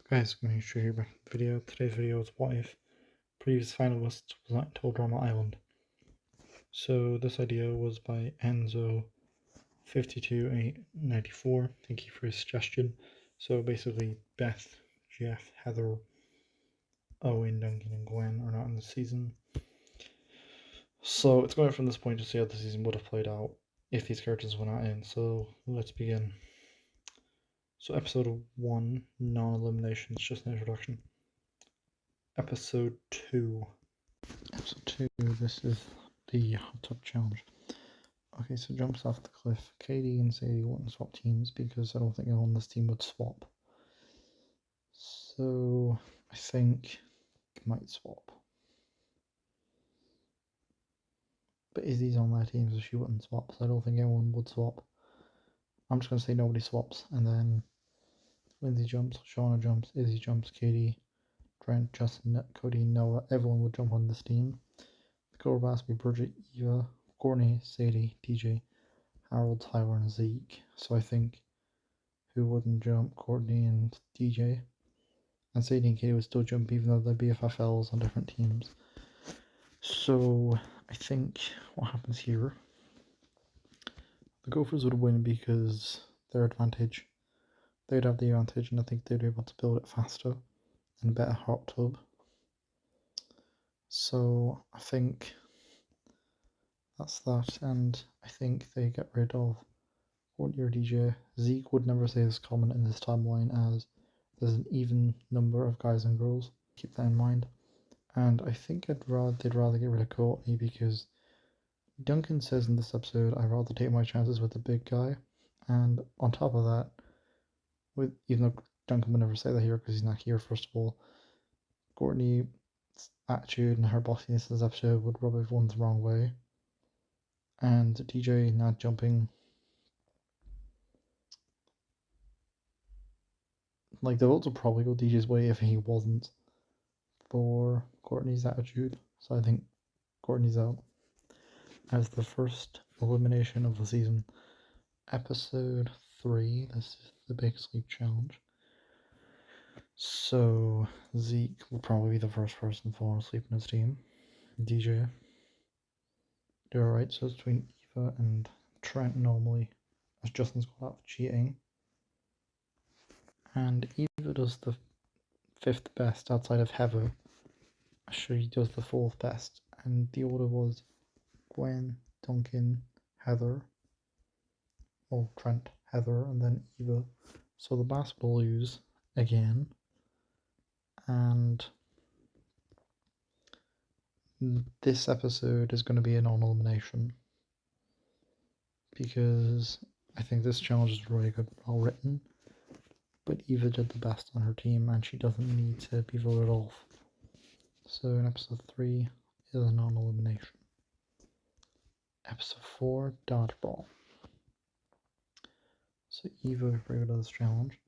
Guys, I'm going to show you back in the video. Today's video is what if previous finalist was not told Drama Island. So this idea was by Enzo52894. Thank you for his suggestion. So basically Beth, Jeff, Heather, Owen, Duncan and Gwen are not in the season. So it's going from this point to see how the season would have played out if these characters were not in. So let's begin. So episode 1, Non-eliminations, just an introduction. Episode 2, this is the hot tub challenge. Okay, so jumps off the cliff. Katie and Sadie wouldn't swap teams because I don't think anyone on this team would swap. So I think might swap. But Izzy's on their team, so she wouldn't swap, so I don't think anyone would swap. I'm just going to say nobody swaps, and then Lindsay jumps, Shauna jumps, Izzy jumps, Katie, Trent, Justin, Cody, Noah, everyone would jump on this team. The core would be Bridget, Eva, Courtney, Sadie, DJ, Harold, Tyler, and Zeke. So I think who wouldn't jump? Courtney and DJ. And Sadie and Katie would still jump even though they're BFFLs on different teams. So I think what happens here, the Gophers would win because their advantage. They'd have the advantage and I think they'd be able to build it faster and a better hot tub. So I think that's that, and I think they get rid of Courtney or DJ. Zeke would never say this comment in this timeline as there's an even number of guys and girls. Keep that in mind. And I think they'd rather get rid of Courtney because Duncan says in this episode, I'd rather take my chances with the big guy. And on top of that, even though Duncan would never say that here because he's not here, first of all, Courtney's attitude and her bossiness in this episode would rub everyone the wrong way. And DJ not jumping, like the votes would probably go DJ's way if he wasn't for Courtney's attitude. So I think Courtney's out as the first elimination of the season. Episode 3, this is the Big Sleep Challenge. So Zeke will probably be the first person falling asleep in his team. DJ. Do alright, so it's between Eva and Trent normally, as Justin's got out for cheating. And Eva does the 5th best outside of Heather. She does the 4th best, and the order was Gwen, Duncan, Heather, or Trent, Heather, and then Eva. So the Bass will lose again, and this episode is going to be a non-elimination because I think this challenge is really good, well written, but Eva did the best on her team and she doesn't need to be voted off. So in episode 3 is a non-elimination. Episode 4, Dodgeball. So Eva very good at this challenge.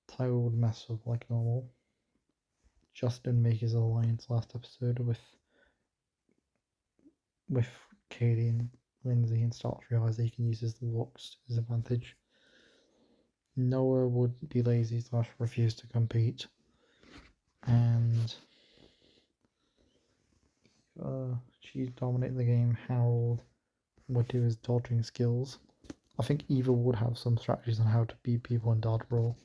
Tyler would mess up like normal. Justin make his alliance last episode with Katie and Lindsay and start to realise that he can use his looks to his advantage. Noah would be lazy / refuse to compete, and she's dominating the game. Harold would do his dodging skills. I think Eva would have some strategies on how to beat people in dodgeball,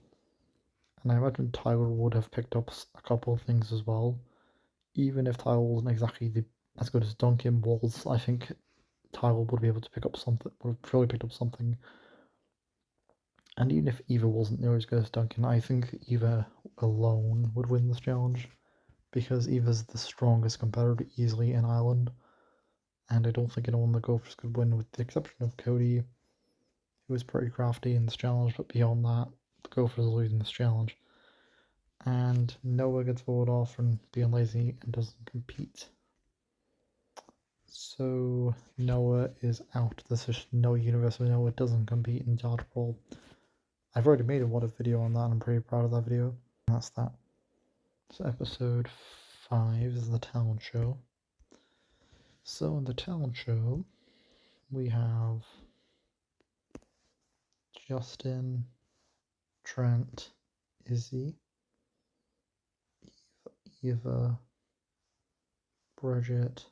and I imagine Tyler would have picked up a couple of things as well. Even if Tyler wasn't exactly as good as Duncan was, I think Tyler would be able to pick up something, would have probably picked up something. And even if Eva wasn't near as good as Duncan, I think Eva alone would win this challenge because Eva's the strongest competitor easily in Ireland, and I don't think anyone in the Gophers could win with the exception of Cody, who was pretty crafty in this challenge, but beyond that, the Gophers are losing this challenge. And Noah gets voted off for being lazy and doesn't compete. So Noah is out. This is no universe where Noah doesn't compete in dodgeball. I've already made a what if video on that and I'm pretty proud of that video. And that's that. So episode 5 is the talent show. So in the talent show, we have Justin, Trent, Izzy, Eva, Bridget.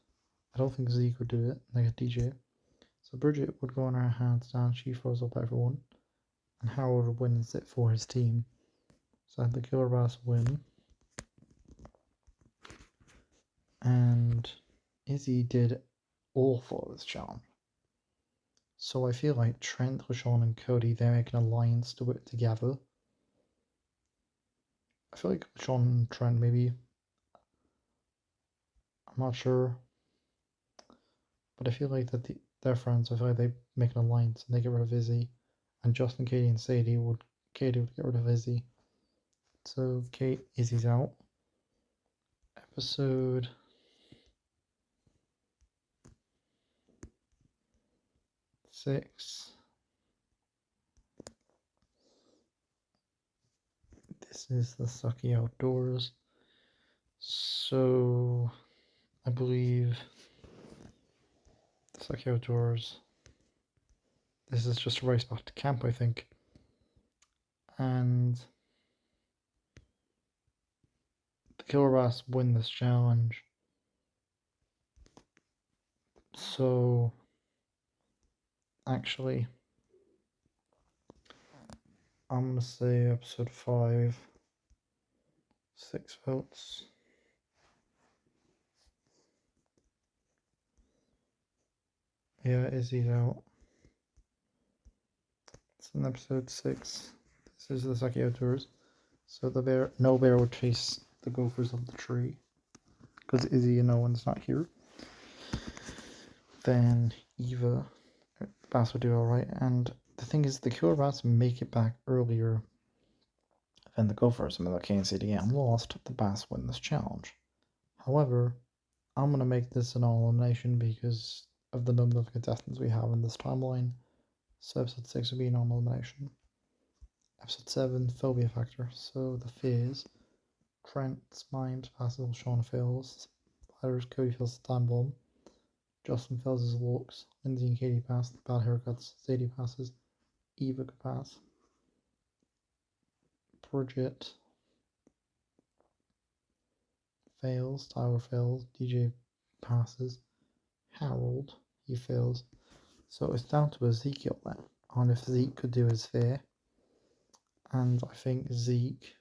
I don't think Zeke would do it, like a DJ. So Bridget would go on her hands down, she throws up everyone, and Harold wins it for his team. So the Killer Bass win. And Izzy did awful at this challenge. So I feel like Trent, LaShawn, and Cody, they make an alliance to work together. I feel like LaShawn and Trent maybe. I'm not sure. But I feel like that they're friends. I feel like they make an alliance and they get rid of Izzy. And Justin, Katie, and Katie would get rid of Izzy. So Izzy's out. Episode 6. This is the Sucky Outdoors. So I believe the Sucky Outdoors. This is just a race back to camp, I think. And the Killer Bass win this challenge. So actually, I'm gonna say episode 5. 6 votes. Yeah, Izzy's out. It's in episode 6. This is the Sucky Outdoors. So no bear would chase the gophers up the tree because Izzy and no one's not here. Then Eva Bass would do alright, and the thing is, the Killer Bass make it back earlier than the gophers. I mean, okay, CDM lost, the Bass win this challenge. However, I'm gonna make this an elimination because of the number of contestants we have in this timeline. So episode 6 would be an elimination. Episode 7, Phobia Factor. So the fears. Trent's mind passes, Sean fails. Irish Cody fails the time bomb. Justin fails his walks. Lindsay and Katie pass. Bad haircuts. Sadie passes. Eva could pass. Bridget fails. Tyler fails. DJ passes. Harold, he fails. So it's down to Ezekiel then, on if Zeke could do his fair. And I think Zeke,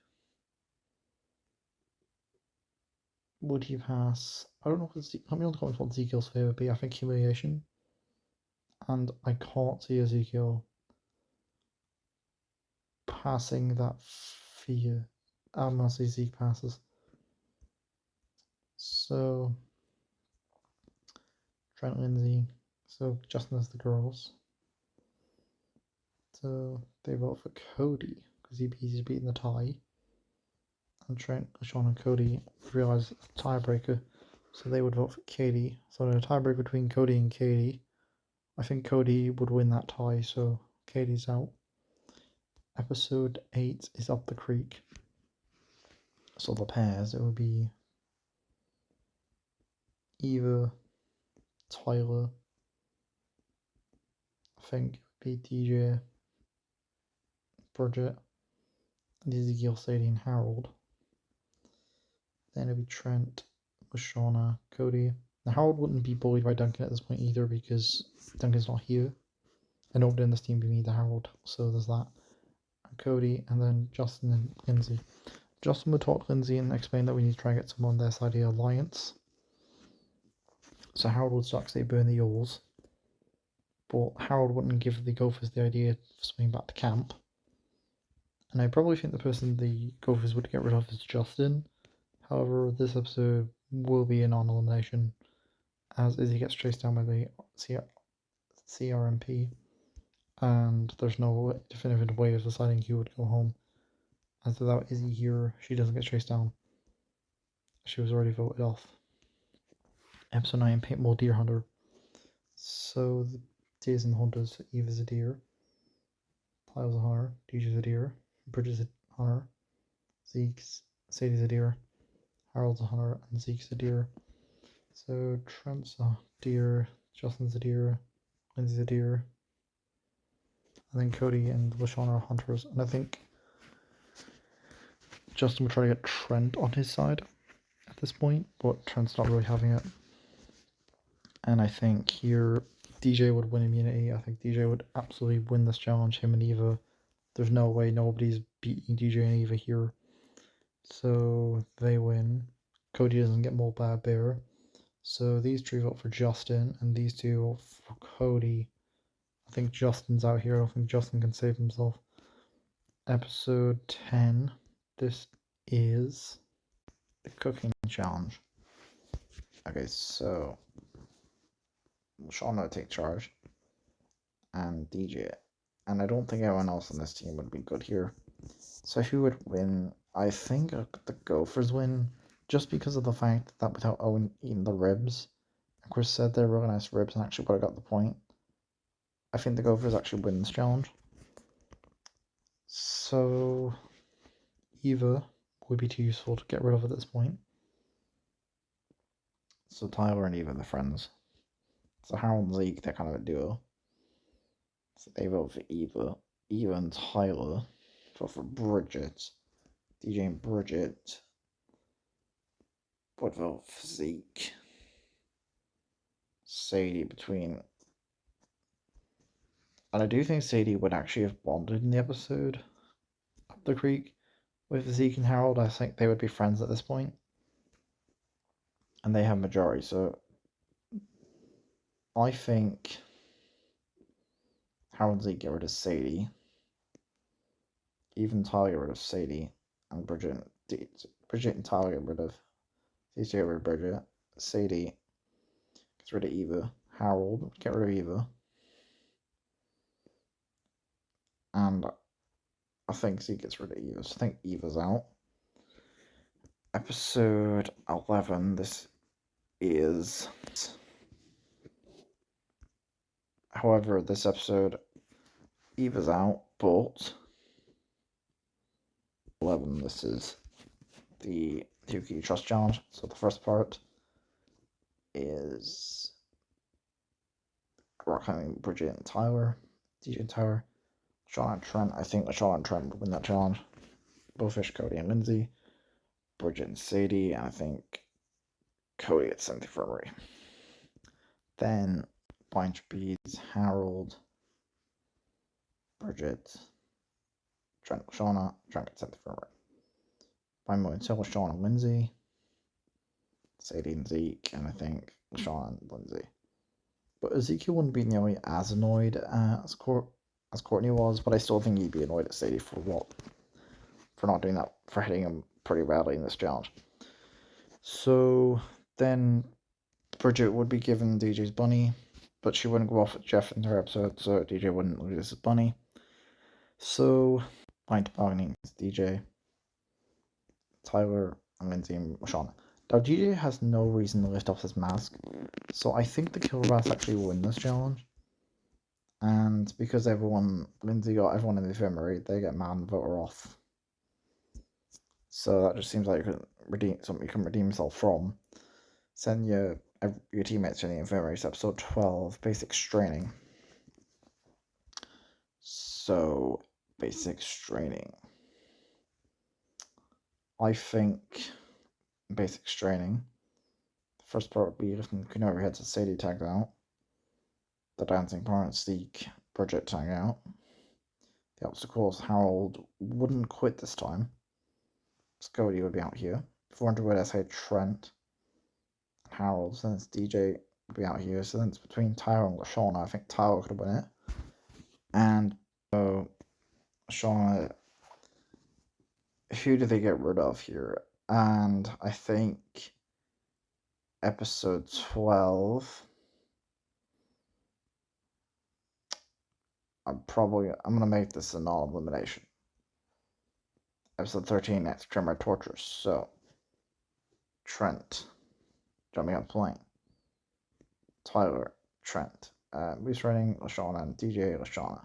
would he pass? I don't know what Zeke, let me know in the comments what Ezekiel's fair would be. I think humiliation. And I can't see Ezekiel passing that fear. I'm gonna say Zeke passes. So Trent, Lindsay. So Justin has the girls. So they vote for Cody because he's beating the tie. And Trent, Sean, and Cody realise it's a tiebreaker, so they would vote for Katie. So in a tiebreaker between Cody and Katie, I think Cody would win that tie, so Katie's out. Episode 8 is Up the Creek. So the pairs, it would be Eva, Tyler, I think it would be DJ, Bridget, and Ezekiel, Sadie, and Harold. Then it would be Trent, Lashana, Cody. Now Harold wouldn't be bullied by Duncan at this point either because Duncan's not here. And nobody in this team would be the Harold, so there's that. And Cody, and then Justin and Lindsay. Justin would talk to Lindsay and explain that we need to try and get someone on their side of the alliance. So Harold would start to say burn the oars. But Harold wouldn't give the Gophers the idea of swimming back to camp. And I probably think the person the Gophers would get rid of is Justin. However, this episode will be a non-elimination as Izzy gets chased down by the CRMP. And there's no definitive way of deciding who would go home. As without Izzy here, she doesn't get chased down. She was already voted off. Episode 9, Paintball Deer Hunter. So the Deers and the Hunters, Eva's a deer, Tyler's a hunter, DJ's a deer, Bridget's a hunter, Sadie's a deer, Harold's a hunter, and Zeke's a deer. So Trent's a deer, Justin's a deer, Lindsay's a deer, and then Cody and LaShawn are hunters. And I think Justin would try to get Trent on his side, this point, but Trent's not really having it. And I think here DJ would win immunity. I think DJ would absolutely win this challenge, him and Eva. There's no way nobody's beating DJ and Eva here. So they win. Cody doesn't get more bad bear. So these three vote for Justin, and these two vote for Cody. I think Justin's out here. I don't think Justin can save himself. Episode 10. This is the cooking challenge. Okay, so Shauna would take charge and DJ. And I don't think anyone else on this team would be good here. So who would win? I think the Gophers win, just because of the fact that without Owen eating the ribs, Chris said they're really nice ribs and actually would have got the point. I think the Gophers actually win this challenge. So Eva would be too useful to get rid of at this point. So Tyler and Eva are the friends. So Harold and Zeke, they're kind of a duo. So they vote for Eva. Eva and Tyler vote for Bridget. DJ and Bridget would vote for Zeke. Sadie between... And I do think Sadie would actually have bonded in the episode Up the Creek with Zeke and Harold. I think they would be friends at this point. And they have majority, so I think Harold and Zeke get rid of Sadie. Even Tyler get rid of Sadie. And Bridget and Tyler get rid of... These two get rid of Bridget. Sadie gets rid of Eva. Harold get rid of Eva. And I think Zeke gets rid of Eva. So I think Eva's out. Episode 11. This is... However, this episode, Eva's out, but... 11, this is the Who Can You Trust challenge. So the first part is rock climbing Bridget and Tyler, DJ and Tyler, Sean and Trent. I think Sean and Trent would win that challenge. Bowfish, Cody and Lindsay, Bridget and Sadie, and I think Cody gets sent to infirmary. Then Bunch Beads, Harold, Bridget, Trent, Shauna, Trent gets sent to infirmary. By Moon Hill, Sean and Lindsay, Sadie and Zeke, and I think Sean and Lindsay. But Ezekiel wouldn't be nearly as annoyed as Courtney was, but I still think he'd be annoyed at Sadie for not doing that, for hitting him pretty badly in this challenge. So then Bridget would be given DJ's bunny, but she wouldn't go off with Jeff in her episode, so DJ wouldn't lose his bunny. So point bargaining is DJ, Tyler, and Lindsay and Shauna. Now DJ has no reason to lift off his mask, so I think the Killer Rats actually win this challenge. And because Lindsay got everyone in the infirmary, they get mad and vote her off. So that just seems like something you can redeem yourself from. Send your teammates to the infirmary. It's episode 12, Basics Training. So, Basics Training. I think Basics Training. The first part would be lifting the canoe over your heads as Sadie tags out. The dancing part, Zeke, Bridget tag out. The obstacles, Harold wouldn't quit this time. Cody would be out here. 400 would say Trent and Harold. So then it's DJ would be out here. So then it's between Tyler and LaShawna. I think Tyler could win it. And so LaShawna, who do they get rid of here? And I think episode 12. I'm gonna make this a non-elimination. Episode 13, next Tremor Torturous. So, Trent, jumping on the plane. Tyler, Trent. Moose Running, LaShawna, and DJ, LaShawna.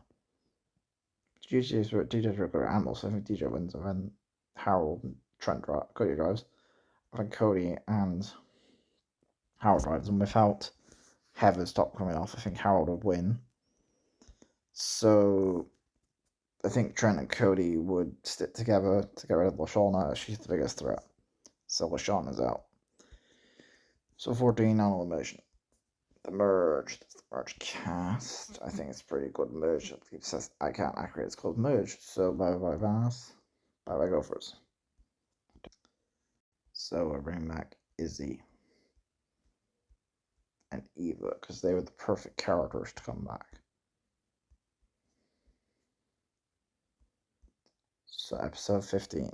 DJ's regular animals, so I think DJ wins, and then Harold and Cody drives. I think Cody and Harold drives, and without Heather's top coming off, I think Harold would win. So, I think Trent and Cody would stick together to get rid of LaShawna. She's the biggest threat. So LaShawna's out. So 14, Non-elimination. The merge. The merge cast. I think it's a pretty good merge. It says I can't accurate. It's called merge. So bye bye Bass. Bye bye Gophers. So we're bringing back Izzy and Eva because they were the perfect characters to come back. So episode 15.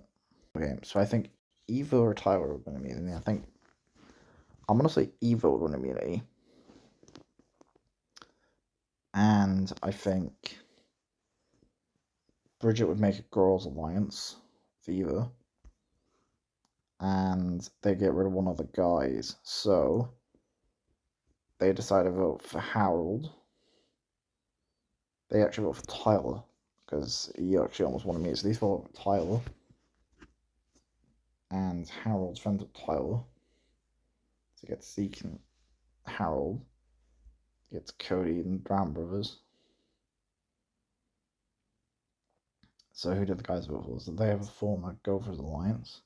Okay, so I think Eva or Tyler would win immunity. I think I'm gonna say Eva would win immunity. And I think Bridget would make a girls' alliance with Eva. And they get rid of one of the guys. So they decide to vote for Harold. They actually vote for Tyler because he actually almost wanted me. So these vote for Tyler. And Harold's friends with Tyler. So he gets Zeke and Harold. He gets Cody and Brown Brothers. So who did the guys vote for? So they have a former Gophers alliance.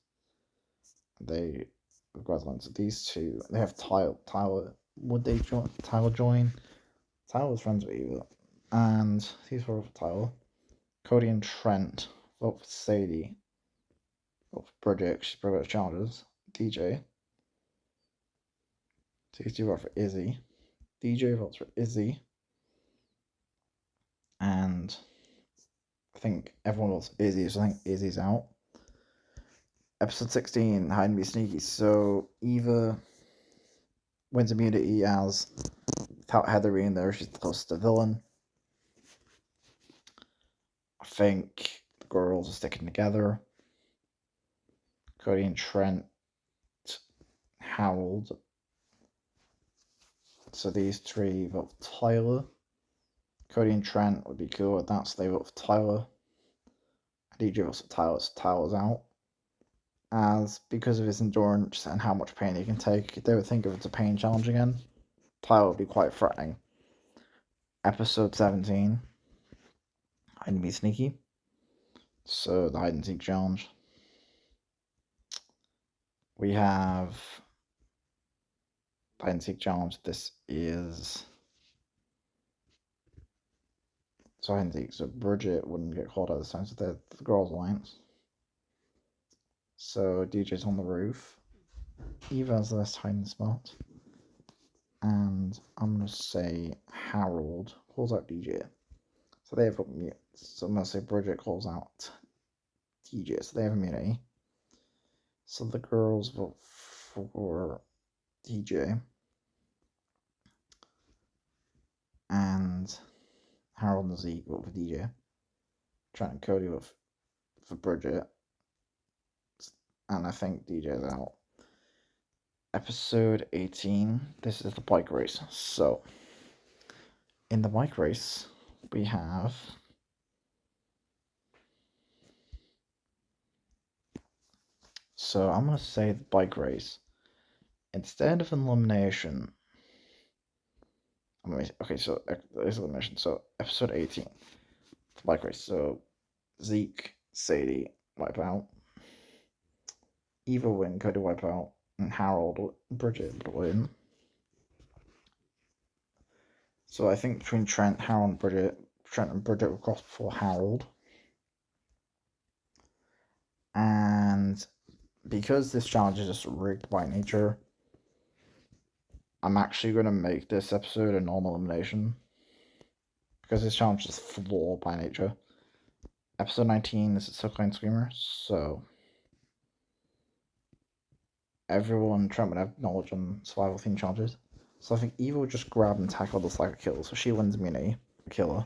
They have got alliance with these two. They have Tyler. Would they join? Tyler join? Tyler was friends with Eva. And these vote for Tyler. Cody and Trent vote for Sadie. Vote for Bridget. She's Bridget's challenges. DJ. These two vote for Izzy. DJ votes for Izzy. And I think everyone votes Izzy, so I think Izzy's out. Episode 16, Hide and Be Sneaky. So Eva wins immunity as without Heather being there, she's the closest to villain. I think the girls are sticking together. Cody and Trent, Harold. So these three vote for Tyler. Cody and Trent would be cool with that, so they vote for Tyler. DJ votes for Tyler, so Tyler's out. As because of his endurance and how much pain he can take, they would think if it's a pain challenge again, Tyler would be quite threatening. Episode 17, Hide and Be Sneaky. So the hide and seek challenge. We have hide and seek challenge. This is so hide and seek. So Bridget wouldn't get called out this time, so they're the girls' alliance. So DJ's on the roof. Eva's the last hiding spot. And I'm gonna say Harold calls out DJ. So they have immunity. So I'm gonna say Bridget calls out DJ. So they have immunity. So the girls vote for DJ. And Harold and Zeke vote for DJ. Trent and Cody vote for Bridget. And I think DJ's out. Episode 18. This is the bike race. So, in the bike race, we have so I'm going to say the bike race. Instead of elimination, okay, so there's elimination. So, episode 18, the bike race. So, Zeke, Sadie, wipe out. Eva win, Cody wipe out. And Harold, Bridget would win. So I think between Trent, Harold, and Bridget, Trent and Bridget will cross before Harold. And because this challenge is just rigged by nature, I'm actually going to make this episode a normal elimination. Because this challenge is flawed by nature. Episode 19, this is Silkline Screamer, so everyone, Trent would have knowledge on survival theme challenges. So I think Eva would just grab and tackle this like a kill, so she wins immunity, killer.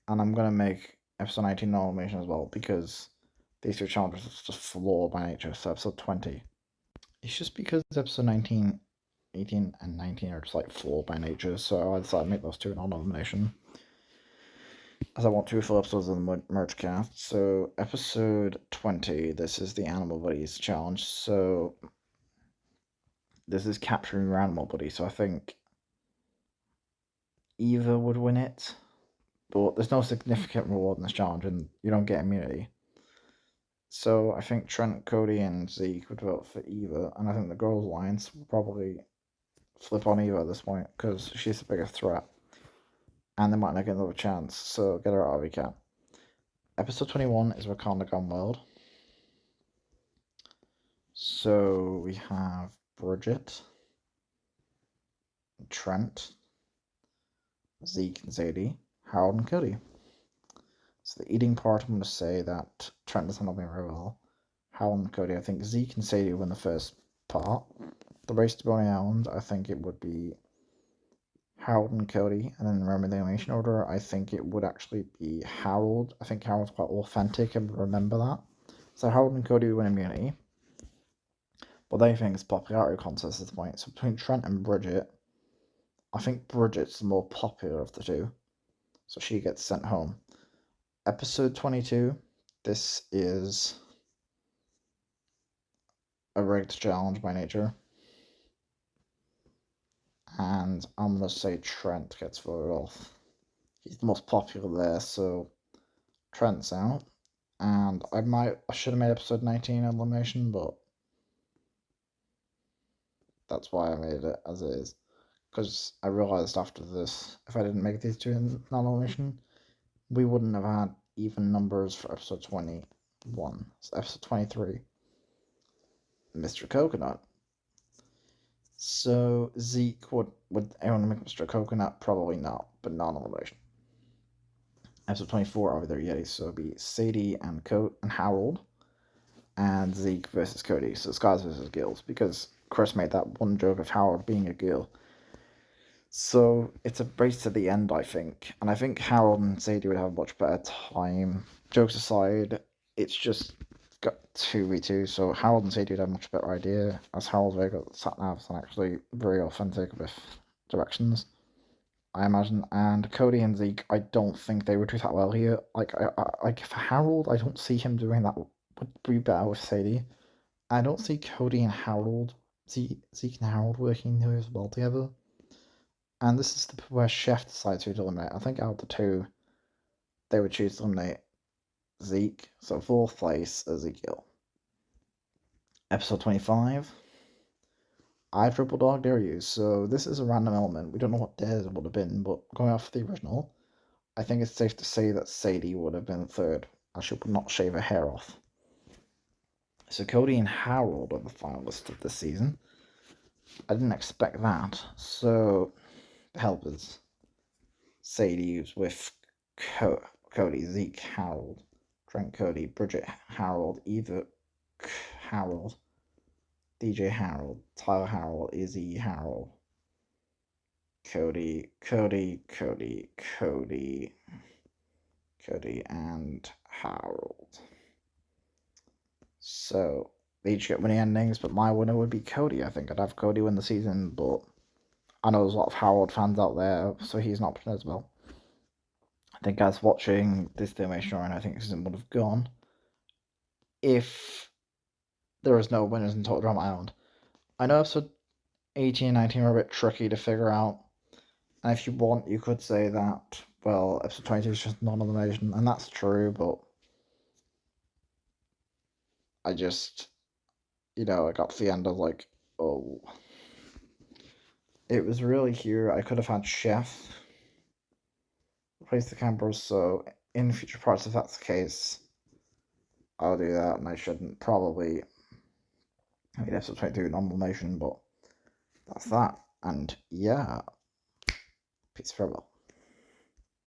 And I'm going to make episode 19 non-elimination as well, because these two challenges are just flawed by nature. So episode 20. It's just because episode 19, 18, and 19 are just like flawed by nature, so I decided to make those two non-elimination. As I want two full episodes of the merge cast. So episode 20, this is the Animal Buddies challenge. So this is capturing your animal buddy. So I think Eva would win it, but there's no significant reward in this challenge, and you don't get immunity. So I think Trent, Cody, and Zeke would vote for Eva, and I think the girls' alliance would probably flip on Eva at this point because she's the bigger threat. And they might not get another chance, so get her out if you can. Episode 21 is Wakanda Gone World. So we have Bridget, Trent, Zeke and Sadie, Harold and Cody. So the eating part, I'm going to say that Trent has not been very well. Harold and Cody, I think Zeke and Sadie win the first part. The race to Boney Island, I think it would be Harold and Cody, and then remember the elimination order, I think it would actually be Harold. I think Harold's quite authentic and remember that. So Harold and Cody win immunity. But they think it's popularity contest at this point. So between Trent and Bridget, I think Bridget's the more popular of the two. So she gets sent home. Episode 22, this is a rigged challenge by nature. And I'm going to say Trent gets voted off. He's the most popular there, so Trent's out. And I should have made episode 19 elimination, but that's why I made it as it is. Because I realised after this, if I didn't make these two in non-elimination, we wouldn't have had even numbers for episode 21. So episode 23, Mr. Coconut. So Zeke, would anyone make Mr. Coconut? Probably not, but non-elimination. Episode 24 over there, Yeti, so it'll be Sadie and Harold, and Zeke versus Cody. So it's guys versus girls, because Chris made that one joke of Harold being a girl. So it's a race to the end, I think. And I think Harold and Sadie would have a much better time. Jokes aside, it's just got 2v2, so Harold and Sadie would have a much better idea, as Harold's very good at sat-navs and actually very authentic with directions, I imagine. And Cody and Zeke, I don't think they would do that well here. Like for Harold, I don't see him doing that. Would be better with Sadie. I don't see Cody and Harold, Zeke and Harold working as well together. And this is where Chef decides who to eliminate. I think out of the two, they would choose to eliminate Zeke. So fourth place, Ezekiel. Episode 25. I triple dog dare you. So this is a random element. We don't know what dares it would have been, but going off the original, I think it's safe to say that Sadie would have been third, as she would not shave her hair off. So Cody and Harold are the finalists of this season. I didn't expect that. So the helpers, Sadie with Cody, Zeke, Harold, Trent, Cody, Bridget, Harold, Eva, Harold, DJ, Harold, Tyler, Harold, Izzy, Harold, Cody, and Harold. So they each get winning endings, but my winner would be Cody. I think I'd have Cody win the season, but I know there's a lot of Harold fans out there, so he's not as well. I think as watching this elimination run, I think this would have gone if there was no winners in Total Drama Island. I know episode 18 and 19 are a bit tricky to figure out, and if you want, you could say that, well, episode 22 is just non-elimination, and that's true, but I just, I got to the end of like, oh. It was really here. I could have had Chef replace the campers, so in future parts, if that's the case, I'll do that, and I shouldn't probably. I mean, episode 22 non-elimination, but that's that. And yeah, peace, farewell.